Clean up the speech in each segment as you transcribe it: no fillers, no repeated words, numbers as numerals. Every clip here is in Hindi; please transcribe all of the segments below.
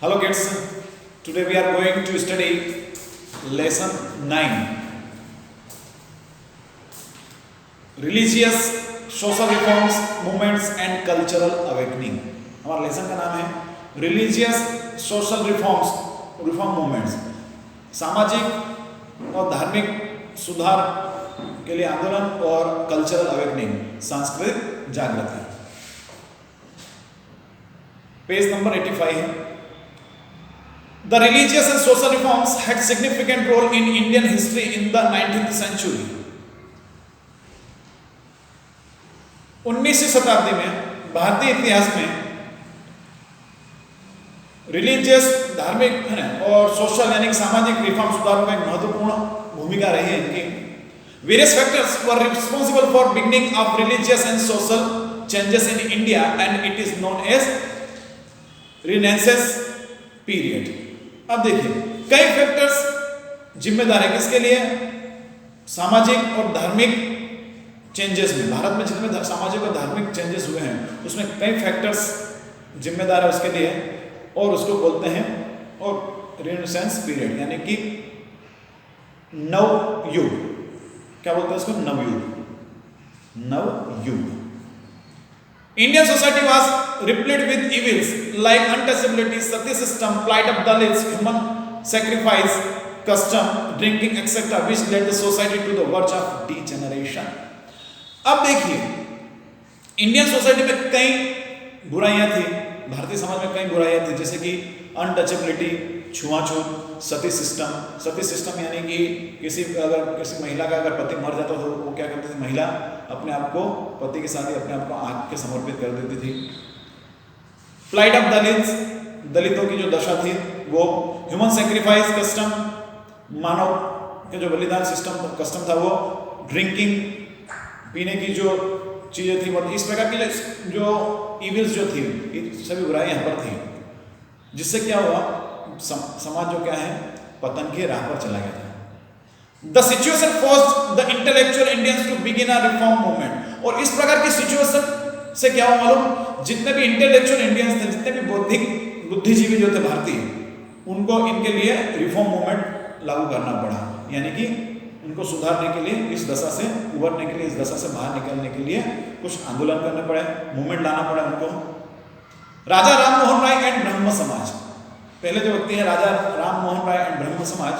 Hello kids, today we are going to study lesson 9 religious social reforms movements and cultural awakening। हमारा लेसन का नाम है रिलीजियस सोशल रिफॉर्म मूवमेंट्स, सामाजिक और धार्मिक सुधार के लिए आंदोलन और कल्चरल अवेकनिंग, सांस्कृतिक जागृति। पेज नंबर 85 है। The religious and social reforms had significant role in Indian history in the 19th century। 19वीं शताब्दी में भारतीय इतिहास में रिलीजियस धार्मिक है और सोशल यानी सामाजिक रिफॉर्म सुधारों में एक महत्वपूर्ण भूमिका रही है इनकी। Various factors were responsible for beginning of religious and social changes in India and it is known as Renaissance period। अब देखिए कई फैक्टर्स जिम्मेदार है किसके लिए, सामाजिक और धार्मिक चेंजेस में। भारत में जितने सामाजिक और धार्मिक चेंजेस हुए हैं उसमें कई फैक्टर्स जिम्मेदार है उसके लिए और उसको बोलते हैं और रेनेसांस पीरियड यानी कि नवयुग। क्या बोलते हैं उसको? Navyug. Indian society was riddled with evils like untouchability, sati system, plight of Dalits, human sacrifice, custom, drinking, etc., which led the society to the verge of degeneration। अब देखिए इंडियन सोसाइटी में कई बुराइयां थी, भारतीय समाज में कई बुराइयां थी, जैसे कि अनटचेबिलिटी, छुआछूत, सती सिस्टम यानी कि किसी महिला का अगर पति मर जाता तो वो क्या करती थी, महिला अपने आप को पति के साथ ही अपने आप को आग के समर्पित कर देती थी। फ्लाइट ऑफ दलितों की जो दशा थी वो, ह्यूमन सेक्रीफाइस कस्टम, मानव के जो बलिदान कस्टम था वो, ड्रिंकिंग पीने की जो चीजें थी, मतलब इस प्रकार की जो इविल्स जो थी, सभी बुराई यहाँ पर थी, जिससे क्या हुआ, समाज जो क्या है पतन की राह पर चला गया था। The situation forced the intellectual Indians to begin a reform movement। और इस प्रकार की सिचुएशन से क्या हुआ मालूम, जितने भी इंटेलेक्चुअल इंडियंस थे, जितने भी बौद्धिक बुद्धिजीवी जो थे भारतीय, उनको इनके लिए रिफॉर्म मूवमेंट लागू करना पड़ा, यानी कि उनको सुधारने के लिए, इस दशा से उबरने के लिए, इस दशा से बाहर निकलने के लिए कुछ आंदोलन करने पड़े, मूवमेंट लाना पड़ा उनको। राजा राम मोहन राय एंड ब्रह्म समाज, पहले जो व्यक्ति है राजा राम मोहन राय एंड ब्रह्म समाज।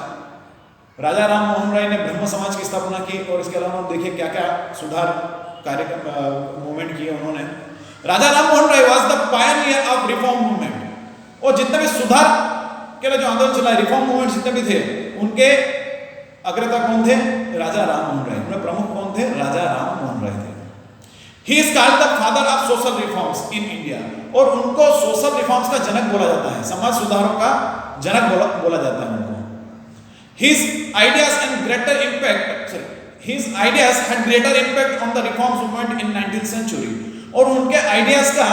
राजा राम मोहन राय ने ब्रह्म समाज की स्थापना की और इसके अलावा देखिए क्या क्या सुधार कार्यक्रम मूवमेंट किए उन्होंने। Raja Ram Mohan Roy was the pioneer of reform movement. और जितने भी सुधार के लिए जो आंदोलन चला, रिफॉर्म मूवमेंट जितने भी थे, उनके अग्रता कौन थे? राजा राम मोहन राय। उनमें प्रमुख कौन थे? राजा राम मोहन राय थे। He is called the father of social reforms in India। और उनको सोशल रिफॉर्म्स का जनक बोला जाता है, समाज सुधारों का जनक बोला जाता है उनको। His ideas had greater impact on the reform movement in 19th century। और उनके आइडियाज का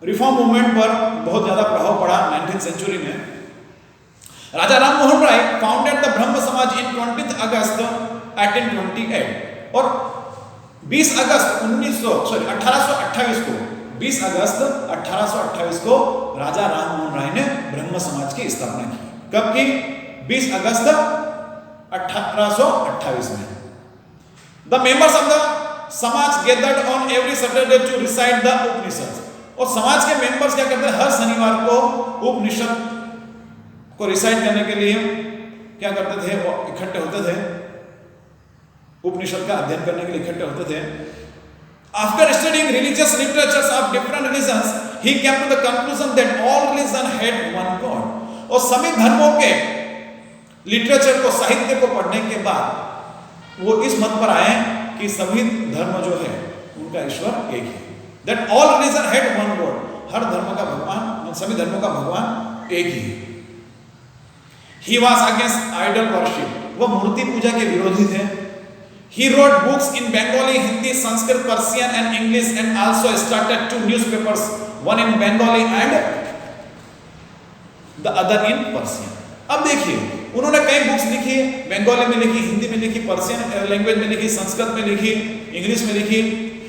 रिफॉर्म मूवमेंट पर बहुत ज्यादा प्रभाव पड़ा 19th सेंचुरी में। राजा राम मोहन राय फाउंडेड द ब्रह्म समाज इन 20 अगस्त 1828। और 20 अगस्त 1828 को 20 अगस्त 1828 को राजा राम मोहन राय ने ब्रह्म समाज की स्थापना की। कब की? 20 अगस्त 1828 में। The members of the Samaj gathered on every Saturday to recite the Upanishad. और समाज के मेंबर्स क्या करते हैं, हर शनिवार को उपनिषद को रिसाइट करने के लिए क्या करते थे, वो इकट्ठे होते थे, उपनिषद का अध्ययन करने के लिए इकट्ठे होते थे। After studying religious literatures of different religions, he came to the conclusion that all religion had one God। और सभी धर्मों के लिटरेचर को, साहित्य को पढ़ने के बाद वो इस मत पर आए कि सभी धर्म जो है उनका ईश्वर एक है। That all religion had one God। हर धर्म का भगवान, सभी धर्मों का भगवान एक ही है। He was against idol worship। वो मूर्ति पूजा के विरोधी थे। He wrote books in Bengali, Hindi, Sanskrit, Persian and English and also started 2 newspapers, one in Bengali and the other in Persian। अब देखिए उन्होंने कई बुक्स लिखी, बंगाली में लिखी, हिंदी में लिखी, पर्शियन लैंग्वेज में लिखी, संस्कृत में लिखी, इंग्लिश में लिखी।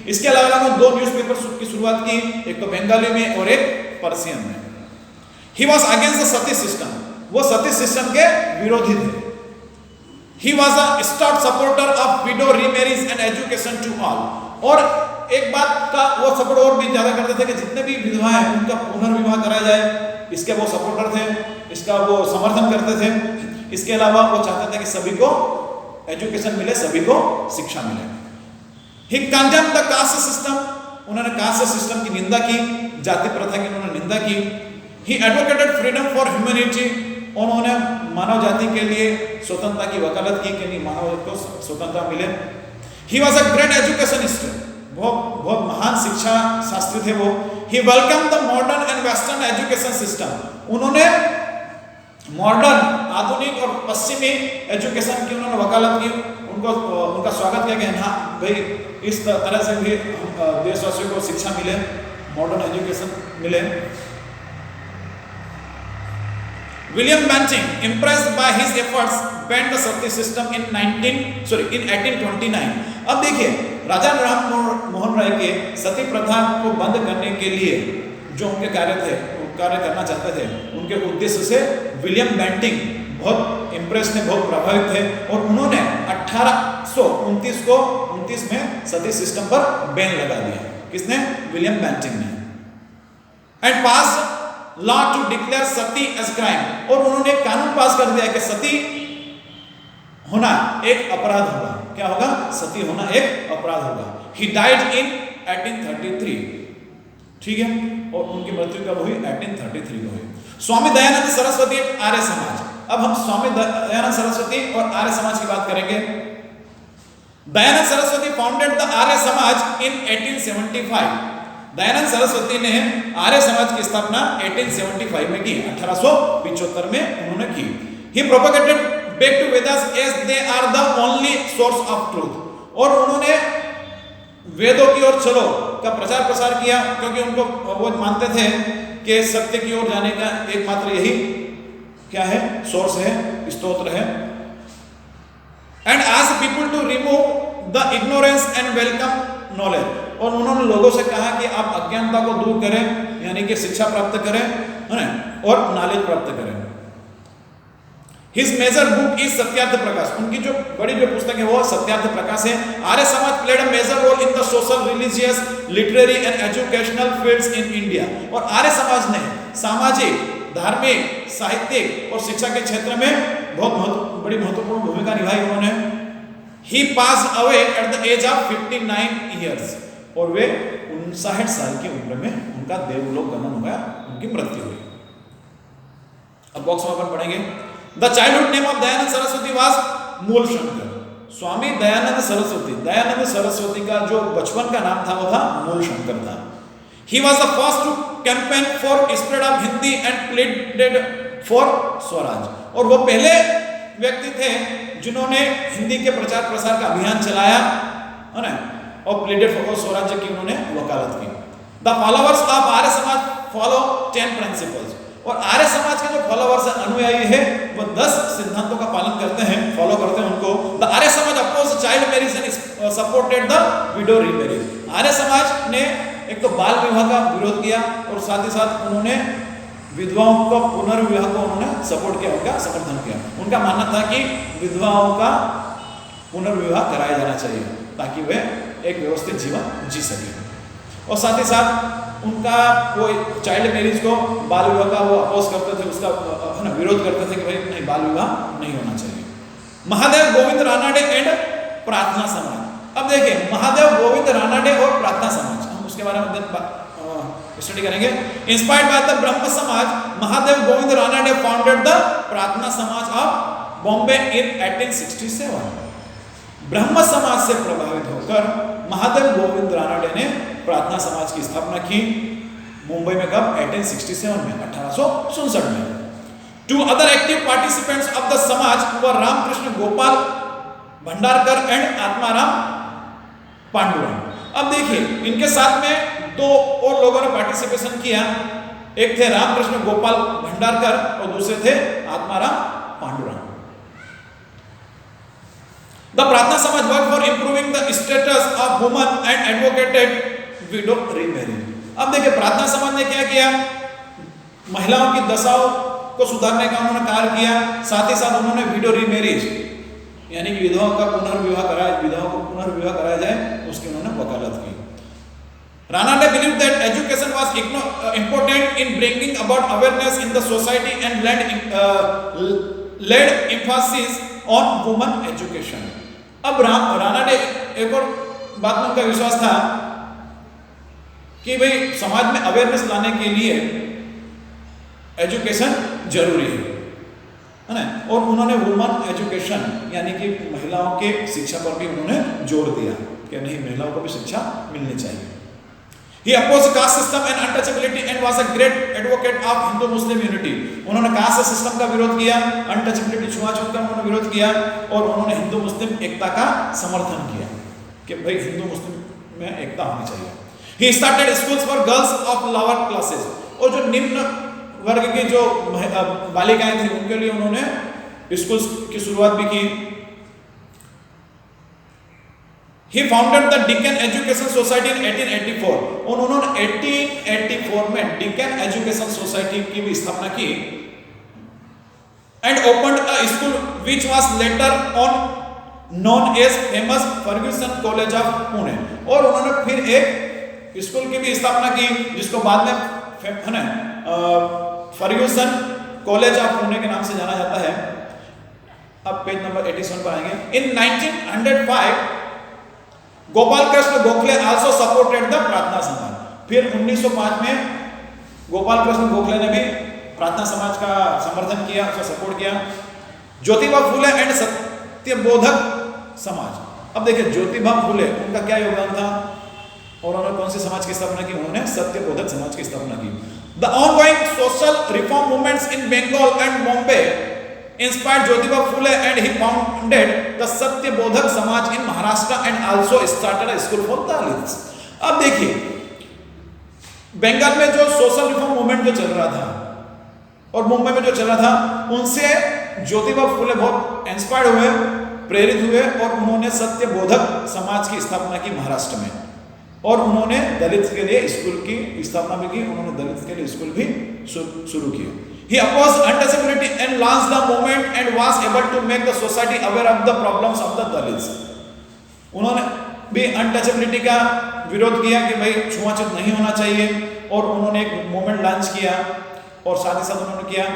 इसके अलावा उन्होंने 2 न्यूज़पेपर की शुरुआत की, एक तो बंगाली में और एक पर्शियन में। He was against the sati system, वो सती सिस्टम के विरोधी थे। He was a start supporter of widow remarriage and education to all, और एक बात का वो सपोर्ट और भी ज्यादा करते थे कि जितने भी विधवा हैं उनका पुनर्विवाह कराया जाए, इसके वो सपोर्टर थे, इसका वो समर्थन करते थे। इसके अलावा वो चाहते थे कि सभी को एजुकेशन मिले, सभी को शिक्षा मिले। ही कंडेम्ड द कास्ट सिस्टम, उन्होंने कास्ट सिस्टम की निंदा की, जाति प्रथा की उन्होंने निंदा की। ही एडवोकेटेड फ्रीडम फॉर ह्यूमैनिटी, उन्होंने मानव जाति के लिए स्वतंत्रता की वकालत की कि नहीं मानव को स्वतंत्रता मिले। He was a great educationist, बहुत महान शिक्षा शास्त्री थे वो। He welcome the modern and western education system, उन्होंने मॉडर्न आधुनिक और पश्चिमी एजुकेशन की उन्होंने वकालत की, उनका स्वागत किया कि हाँ भाई इस तरह से भी देशवासियों को शिक्षा मिले, मॉडर्न एजुकेशन मिले। William Bentinck impressed by his efforts banned the sati system in 1829। अब देखिए राजा राम मोहन राय के सती प्रथा को बंद करने के लिए जो उनके कार्य करना चाहते थे, उनके उद्देश्य से विलियम बेंटिंग बहुत इम्प्रेस थे, बहुत प्रभावित थे, और उन्होंने 1829 में सती सिस्टम पर बैन लगा दिया। किसने? विलियम बेंटिंग ने। And pass law to declare sati as crime, और उन्होंने कानून पास कर दिया कि सती होना एक अपराध होगा। क्या होगा? सती होना एक अपराध होगा। ही डाइड इन 1833, ठीक है, और उनकी मृत्यु कब हुई? 1833 को हुई। स्वामी दयानंद सरस्वती आर्य समाज, अब हम स्वामी दयानंद सरस्वती और आर्य समाज की बात करेंगे। दयानंद सरस्वती फाउंडेड द आर्य समाज इन 1875। दयानंद सरस्वती ने आर्य समाज की स्थापना 1875 में की, 1875 में उन्होंने की। He propagated back to Vedas as they are the only source of truth, और उन्होंने वेदों की ओर चलो का प्रचार प्रसार किया, क्योंकि उनको वो मानते थे कि सत्य की ओर जाने का एकमात्र यही क्या है? सोर्स है, स्तोत्र है। And ask people to remove the ignorance and welcome knowledge, और उन्होंने लोगों से कहा कि आप अज्ञानता को दूर करें, यानी कि शिक्षा प्राप्त करें, है ना, और नॉलेज प्राप्त करें। His major book is Satyarth Prakash, उनकी जो बड़ी जो पुस्तक है वो सत्यार्थ प्रकाश है। Arya Samaj played a major role in the social, religious, literary and educational fields in India, और आर्य समाज ने सामाजिक, धार्मिक, साहित्यिक और शिक्षा के क्षेत्र में बहुत बड़ी महत्वपूर्ण भूमिका निभाई उन्होंने। He passed away at the age of 59 years, और वे 59 साल की उम्र में उनका देवलोक गमन हो गया, उनकी मृत्यु हुई। अब बॉक्स में अपन पढ़ेंगे। The childhood name of Dayanand Saraswati was Moolshankar. Swami Dayanand Saraswati का जो बचपन का नाम था वो था मूलशंकर था। He was the first to campaign for spread of Hindi and pleaded for Swaraj, और वो पहले व्यक्ति थे जिन्होंने हिंदी के प्रचार प्रसार का अभियान चलाया, है ना, और प्लेडेड फॉर स्वराज्य की उन्होंने वकालत की। The followers of Arya Samaj follow 10 principles, और आर्य समाज के जो फॉलोअर्स अनुयायी है वो 10 सिद्धांतों का पालन करते हैं, फॉलो करते हैं उनको। The Arya Samaj oppose child marriage and supported the widow remarriage. Arya Samaj ने एक तो बाल विवाह का विरोध किया, और साथ ही साथ उन्होंने विधवाओं का पुनर्विवाह को उन्होंने सपोर्ट किया, उनका समर्थन किया। उनका मानना था कि विधवाओं का पुनर्विवाह कराया जाना चाहिए ताकि वे एक व्यवस्थित जीवन जी सके, और साथ ही साथ उनका वो चाइल्ड मैरिज को, बाल विवाह का वो अपोज करते थे, उसका है ना विरोध करते थे कि भाई नहीं, बाल विवाह नहीं होना चाहिए। महादेव गोविंद रानाडे एंड प्रार्थना समाज। अब देखिए महादेव गोविंद रानाडे और प्रार्थना समाज, हम उसके बारे में स्टडी करेंगे। इंस्पायर्ड बाय द ब्रह्म समाज, महादेव गोविंद रानाडे फाउंडेड द प्रार्थना समाज ऑफ बॉम्बे इन 1867। ब्रह्म समाज से प्रभावित होकर महादेव गोविंद रानाडे ने प्रार्थना समाज की स्थापना की मुंबई में। कब? 1867 में, 1867 में। Two other active participants of the Samaj were Ramakrishna Gopal Bhandarkar and Atmaram Pandurang. अब देखिए इनके साथ में 2 और लोगों ने पार्टिसिपेशन किया, एक थे रामकृष्ण गोपाल भंडारकर और दूसरे थे आत्माराम पांडुरंग। द प्रार्थना समाज work for improving the status of woman and advocated window remarriage. अब देखिए प्रार्थना समाज ने क्या किया? महिलाओं की दशाओं को सुधारने का उन्होंने कार्य किया। साथ ही साथ उन्होंने विडो रीमैरिज यानी कि विधवाओं को पुनर्विवाह कराया जाए उसकी उन्होंने वकालत की। Ranade believed that education was important in bringing about awareness in the society and laid emphasis on women education. अब रानाडे एक और बात में उनका विश्वास था कि भाई समाज में अवेयरनेस लाने के लिए एजुकेशन जरूरी है ना, और उन्होंने वुमन एजुकेशन यानी कि महिलाओं के शिक्षा पर भी उन्होंने जोर दिया कि नहीं, महिलाओं को भी शिक्षा मिलनी चाहिए। He opposed caste system and untouchability and was a great advocate of Hindu-Muslim unity. उन्होंने कास्ट सिस्टम का विरोध किया, अनटचेबिलिटी छुआछूत का उन्होंने विरोध किया और उन्होंने हिंदू मुस्लिम एकता का समर्थन किया कि भाई हिंदू मुस्लिम में एकता होनी चाहिए। He started schools for girls of lower classes, और जो निम्न वर्ग की जो बालिकाएं थी उनके लिए उन्होंने स्कूल्स की शुरुआत भी की। He founded the Deccan Education Society in 1884, और उन्होंने 1884 में Deccan Education Society की भी स्थापना की and opened a school which was later on known as famous Ferguson College of Pune, और उन्होंने फिर एक स्कूल की भी स्थापना की जिसको बाद में फर्ग्यूसन कॉलेज ऑफ पुणे के नाम से जाना जाता है। अब पेज नंबर 87 पर आएंगे। In 1905 Gopal Krishna Gokhale also supported the प्रार्थना समाज। फिर 1905 में गोपाल कृष्ण गोखले ने भी प्रार्थना समाज का समर्थन किया, उसका सपोर्ट किया। ज्योतिबा फुले एंड सत्यबोधक समाज। अब देखिए ज्योतिबा फुले उनका क्या योगदान था और उन्होंने कौन सी समाज की स्थापना की? उन्होंने सत्यबोधक समाज की स्थापना की। The ongoing social reform movements in Bengal and Bombay inspired Jyotiba Phule and he founded the Satyabodhak Samaj in Maharashtra and also started a school for Dalits. अब देखिए बंगाल में जो सोशल रिफॉर्म मूवमेंट जो चल रहा था और मुंबई में जो चल रहा था उनसे ज्योतिबा फुले बहुत इंस्पायर्ड हुए, प्रेरित हुए और उन्होंने सत्यबोधक समाज की स्थापना की महाराष्ट्र में, और उन्होंने दलित के लिए स्कूल की स्थापना भी की, उन्होंने दलित के लिए स्कूल भी शुरू किए। He opposed untouchability and launched the movement and was able to make the society aware of the problems of the Dalits. उन्होंने भी अनटचेबिलिटी का विरोध किया कि भाई छुआछूत नहीं होना चाहिए, और उन्होंने एक मूवमेंट लॉन्च किया और साथ ही साथ उन्होंने किया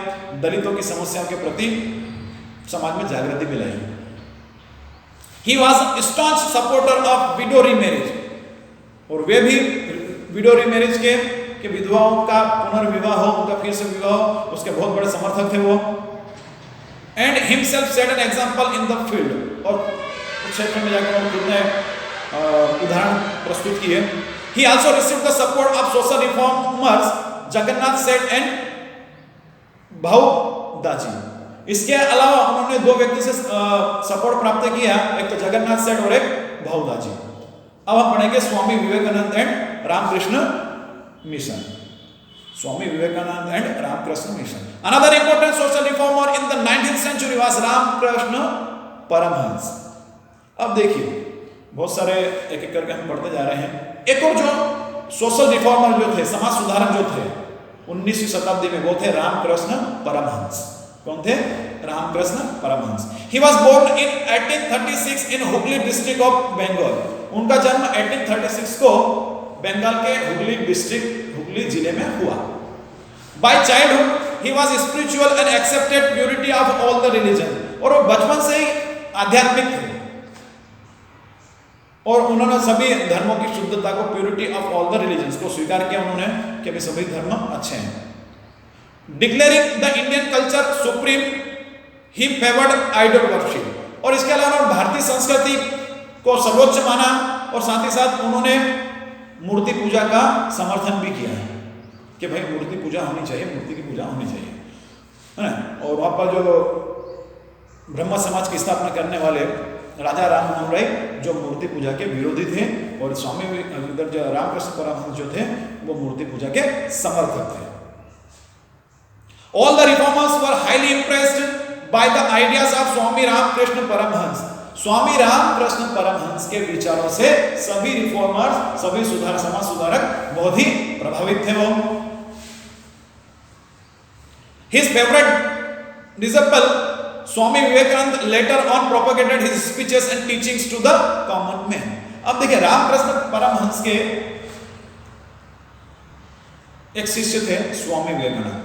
दलितों की समस्याओं के प्रति समाज में जागृति भी लाई। He was a staunch supporter of widow remarriage, और वे भी विडो रीमैरिज के कि विधवाओं का पुनर्विवाह हो, उनका फिर से विवाह हो, उसके बहुत बड़े समर्थक थे वो। And himself set an example in the field, और क्षेत्र में जाकर उन्होंने खुद ने उदाहरण प्रस्तुत किए। ही also received the support of social reformers Jagannath सेठ एंड भाऊ दाजी। इसके अलावा उन्होंने दो व्यक्ति से सपोर्ट प्राप्त किया, एक तो जगन्नाथ सेठ और एक भाऊ दाजी। अब हम पढ़ेंगे Swami Vivekananda and Ramakrishna mission. Swami Vivekananda and Ramakrishna mission. Another important social reformer in the 19th century was Ramakrishna Paramhansa. अब देखिए बहुत सारे एक एक करके हम पढ़ते जा रहे हैं। एक और जो सोशल रिफॉर्मर जो थे, समाज सुधारक जो थे 19वीं शताब्दी में, वो थे रामकृष्ण परमहंस। कौन थे? Ramakrishna Paramahamsa. He was born in 1836 in Hooghly district of Bengal. उनका जन्म 1836 को बंगाल के हुगली डिस्ट्रिक्ट, हुगली जिले में हुआ। By childhood he was spiritual and accepted purity of all the religion, और वो बचपन से ही आध्यात्मिक थे और उन्होंने सभी धर्मों की शुद्धता को, purity of all the religions को स्वीकार किया उन्होंने कि भी सभी धर्म अच्छे हैं। Declaring the Indian culture supreme, he favoured idol worship, और इसके अलावा भारतीय संस्कृति को सर्वोच्च माना और साथ ही साथ उन्होंने मूर्ति पूजा का समर्थन भी किया है कि भाई मूर्ति पूजा होनी चाहिए, मूर्ति की पूजा होनी चाहिए, है ना। और वहाँ पर जो ब्रह्म समाज की स्थापना करने वाले राजा राम मोहन राय जो मूर्ति पूजा के विरोधी थे, और स्वामी जो रामकृष्ण परमहंस जो थे वो मूर्ति पूजा के समर्थक थे। All the reformers were highly impressed by the ideas of Swami Ramakrishna Paramhans. Swami Ramakrishna Paramhans के विचारों से सभी रिफॉर्मर्स, सभी समाज सुधारक बहुत ही प्रभावित थे वो। His favorite disciple Swami Vivekananda later on propagated his speeches and teachings to the common man. अब देखिए रामकृष्ण परमहंस के एक शिष्य थे स्वामी विवेकानंद,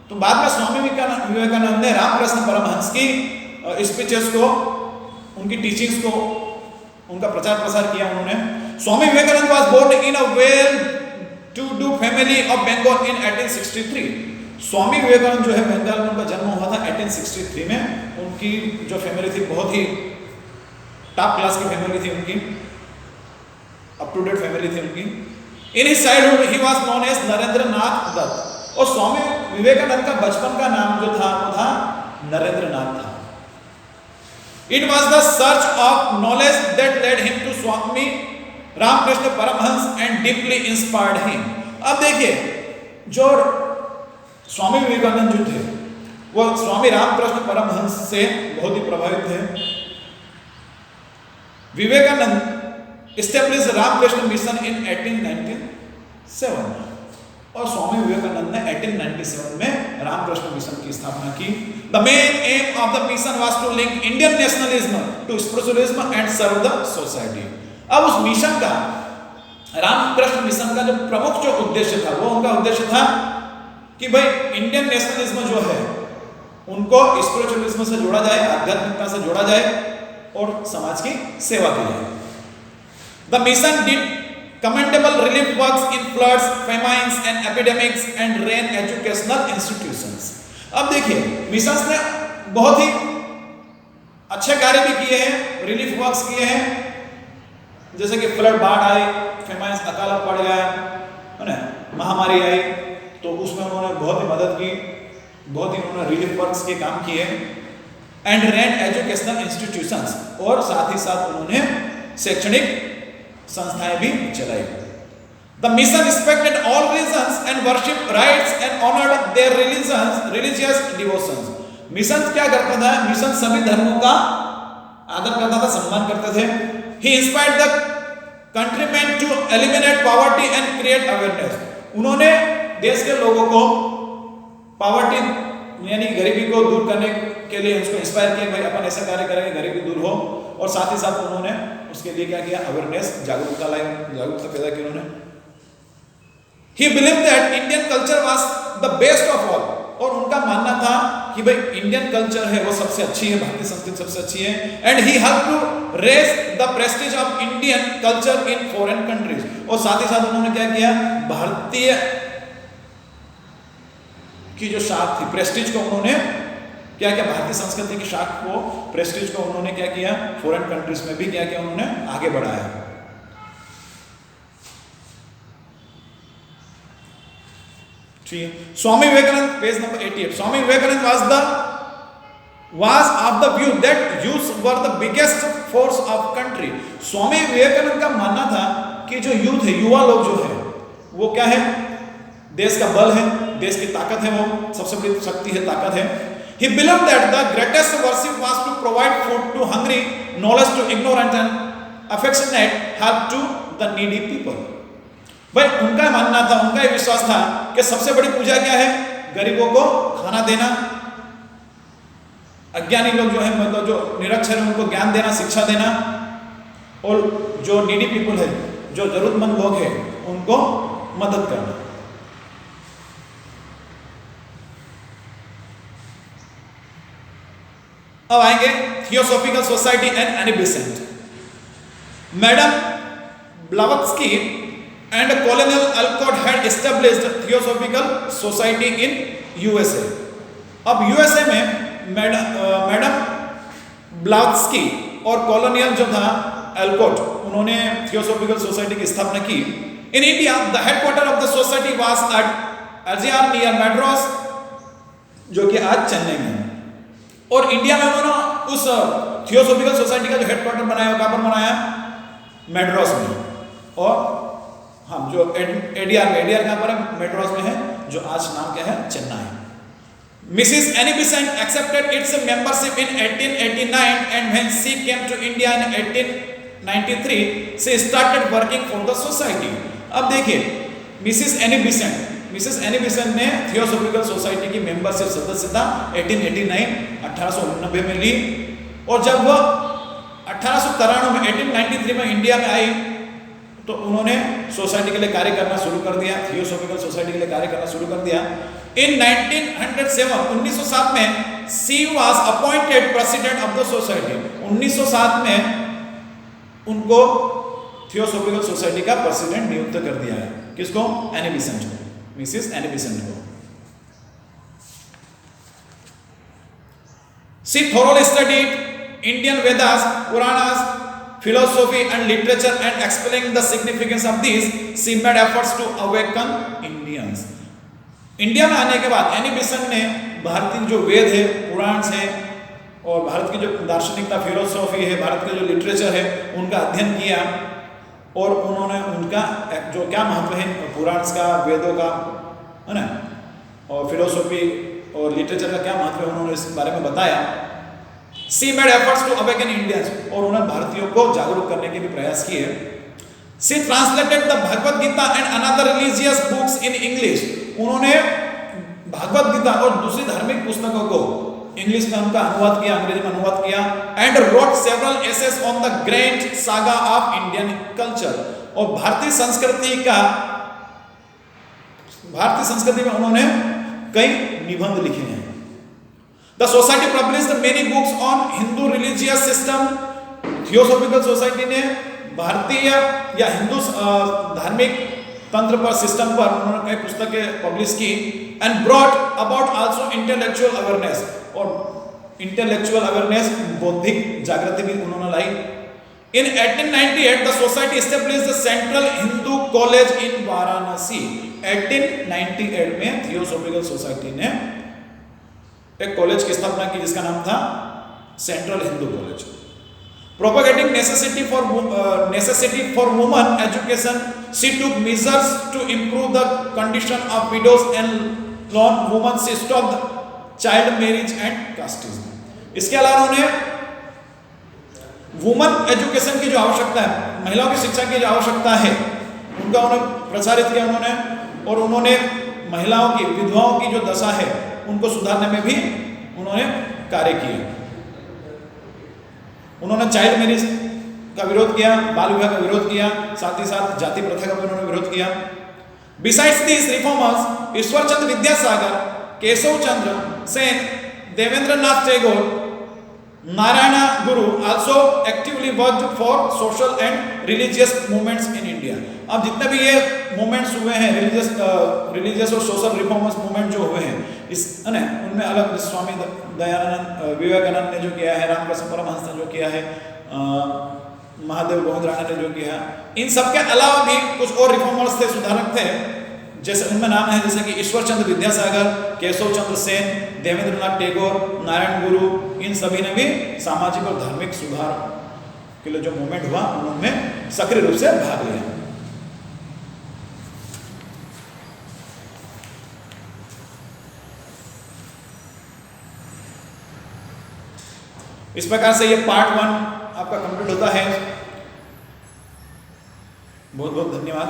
तो बाद में स्वामी विवेकानंद ने रामकृष्ण परमहंस की स्पीचेस को, उनकी टीचिंग्स को, उनका प्रचार प्रसार किया उन्होंने। स्वामी Vivekananda was born in a well-to-do family of Bengal in 1863। Swami Vivekananda जो है बंगाल में उनका जन्म हुआ था 1863 में। उनकी जो फैमिली थी बहुत ही टॉप क्लास की फैमिली थी उनकी, अप टू डेट फैमिली थी उनकी। In his childhood he was known as Narendra Nath Datta, और स्वामी विवेकानंद का बचपन का नाम जो था वो था नरेंद्र नाथ था। It was the search of knowledge that led him to Swami Ramakrishna Paramhans and deeply inspired him। अब देखिए जो स्वामी विवेकानंद जो थे वो स्वामी रामकृष्ण परमहंस से बहुत ही प्रभावित थे। Vivekananda established Ramakrishna Mission in 1897 और स्वामी विवेकानंद ने 1897 में रामकृष्ण मिशन की स्थापना की। The main aim of the mission was to link Indian nationalism to spiritualism and serve the society। अब उस मिशन का, रामकृष्ण मिशन का जो प्रमुख जो उद्देश्य था वो उनका उद्देश्य था कि भाई इंडियन नेशनलिज्म जो है उनको स्पिरिचुअलिज्म से जोड़ा जाए, आध्यात्मिकता से जोड़ा जाए और समाज की सेवा की जाए। The mission did commendable relief works in floods, famines and epidemics and ran educational institutions। अब देखिए मिशंस ने बहुत ही अच्छे कार्य भी किए हैं, रिलीफ वर्क्स किए हैं, जैसे कि फ्लड, बाढ़ आई, फेमाइंस, अकाल पड़ गया है ना, महामारी आई, तो उसमें उन्होंने बहुत ही मदद की, बहुत ही उन्होंने रिलीफ वर्क्स के काम किए। एंड रैन एजुकेशनल इंस्टीट्यूशंस, और साथ ही साथ उन्होंने शैक्षणिक संस्थाएं भी चलाई। The mission respected all religions and worship rights and honored their religious devotions। Mission क्या करता था? मिशन सभी धर्मों का आदर करता था, सम्मान करते थे। He inspired the countrymen to eliminate poverty and create awareness। उन्होंने देश के लोगों को पॉवर्टी यानी गरीबी को दूर करने के लिए उसको इंस्पायर किया, भाई अपन ऐसा कार्य करेंगे गरीबी दूर हो, और साथ ही साथ उन्होंने उसके लिए क्या किया? अवेयरनेस, जागरूकता लाई, जागरूकता पैदा की उन्होंने। He believed that Indian culture was the best of all, और उनका मानना था कि भाई इंडियन कल्चर है वो सबसे अच्छी है, भारतीय संस्कृति सबसे अच्छी है। And he helped to raise the prestige of Indian culture in foreign countries, और साथ ही साथ उन्होंने क्या किया? भारतीय की जो शाख थी, प्रेस्टीज को उन्होंने क्या किया? भारतीय संस्कृति की शाख को, प्रेस्टीज को उन्होंने क्या किया? फॉरेन कंट्रीज में भी क्या किया? उन्होंने आगे बढ़ाया। Swami Vivekananda, page number 88। Swami Vivekananda was of the view that youths were the biggest force of country। Swami Vivekananda का मानना था कि जो यूथ है, युवा लोग जो है वो क्या है? देश का बल है, देश की ताकत है, वो सबसे बड़ी शक्ति है, ताकत है। He believed that the greatest worship was to provide food to hungry, knowledge to ignorant and affectionate help to the needy people। भाई उनका मानना था, उनका ये विश्वास था कि सबसे बड़ी पूजा क्या है? गरीबों को खाना देना, अज्ञानी लोग जो है, मतलब जो निरक्षर है उनको ज्ञान देना, शिक्षा देना, और जो नीडी पीपल है, जो जरूरतमंद लोग हैं उनको मदद करना। अब आएंगे theosophical society and Annie Besant. Madam Blavatsky and Colonel Alcott had established Theosophical Society in USA। अब USA में मैडम ब्लावत्स्की और कॉलोनियल जो था एल्कोट, उन्होंने थियोसॉफिकल सोसाइटी की स्थापना की। In India the headquarter of the society was at अरजियार नियर मैड्रास, जो कि आज चेन्नई में। और इंडिया में उन्होंने उस थियोसॉफिकल सोसाइटी का जो हेडक्वार्टर बनाया, कहां पर बनाया? मैड्रास में। और हम जो एडीआर में, एडीआर कहां पर है? मैड्रास में है, जो आज नाम क्या है? Chennai. Mrs Annie Besant accepted its membership in 1889 and when she came to India in 1893 she started working for the society. अब देखिए Mrs Annie Besant Mrs Annie Besant ने थियोसॉफिकल सोसाइटी की मेंबरशिप सदस्यता 1889 में ली, और जब वह 1893 में 1893 में इंडिया में आई तो उन्होंने सोसाइटी के लिए कार्य करना शुरू कर दिया, थियोसॉफिकल सोसाइटी के लिए कार्य करना शुरू कर दिया। इन 1907 में she was appointed president of the society. 1907 में उनको थियोसॉफिकल सोसाइटी का प्रेसिडेंट नियुक्त कर दिया है। किसको? एनी बेसेंट को, मिसेस एनी बेसेंट को। She thoroughly studied Indian Vedas, Puranas, philosophy and literature, and explaining the significance of these, she made efforts to awaken Indians. India में आने के बाद एनी बेसेंट ने भारतीय जो वेद है, पुराण है, और भारत की जो दार्शनिकता, फिलोसॉफी है, भारत के जो लिटरेचर है, उनका अध्ययन किया, और उन्होंने उनका जो क्या महत्व है पुराण का, वेदों का, है ना, और फिलोसॉफी और लिटरेचर का क्या महत्व है, उन्होंने इस बारे में बताया। She made efforts to awaken Indians, और उन्होंने भारतीयों को जागरूक करने के भी प्रयास किए। She translated the Bhagavad Gita and another religious books in English. उन्होंने भागवत गीता और दूसरी धार्मिक पुस्तकों को इंग्लिश में उनका अनुवाद किया, अंग्रेजी में अनुवाद किया। And wrote several essays on the great saga of Indian culture, और भारतीय संस्कृति में उन्होंने कई निबंध लिखे हैं। The society published many books on Hindu religious system. Theosophical society ने भारतीय या हिंदू धार्मिक तंत्र पर, सिस्टम पर उन्होंने कई पुस्तकें पब्लिश की। And brought about also intellectual awareness, और इंटेलेक्चुअल अवेयरनेस, बौद्धिक जागृति भी उन्होंने लाई। इन 1898 the society established the central Hindu college in Varanasi. 1898 में थियोसॉफिकल सोसाइटी ने एक कॉलेज की स्थापना की जिसका नाम था central Hindu college. Propagating necessity for women education, she took measures to improve the condition of widows and lone women. She stopped child marriage and casteism. इसके अलावा उन्होंने वुमन एजुकेशन की जो आवश्यकता है, महिलाओं की शिक्षा की जो आवश्यकता है, उनका उन्होंने प्रसारित किया उन्होंने, और उन्होंने महिलाओं की, विधवाओं की जो दशा है उनको सुधारने में भी उन्होंने कार्य किए। उन्होंने चाइल्ड मैरिज का विरोध किया, बाल विवाह का विरोध किया, साथ ही साथ जाति प्रथा का भी उन्होंने विरोध किया। Besides these reformers, Ishwar Chandra Vidyasagar, Keshav Chandra Sen, Devendra Nath Tagore, Narayan Guru also actively worked for social and religious movements in India. अब जितने भी ये मूवमेंट्स हुए हैं, रिलीजियस और सोशल रिफॉर्मर्स मूवमेंट जो हुए हैं, इस है उनमें अलग स्वामी दयानंद, विवेकानंद ने जो किया है, रामकृष्ण परमहंस ने जो किया है, महादेव गोविंद राणा ने जो किया, इन सब के अलावा भी कुछ और रिफॉर्मर्स थे, सुधारक थे, जैसे उनमें नाम है जैसे कि ईश्वर चंद्र विद्यासागर, केशव चंद्र सेन, देवेंद्र नाथ टैगोर, नारायण गुरु। इन सभी ने भी सामाजिक और धार्मिक सुधार के लिए जो मूवमेंट हुआ उनमें सक्रिय रूप से भाग लिया। इस प्रकार से ये पार्ट 1 आपका कंप्लीट होता है। बहुत बहुत धन्यवाद।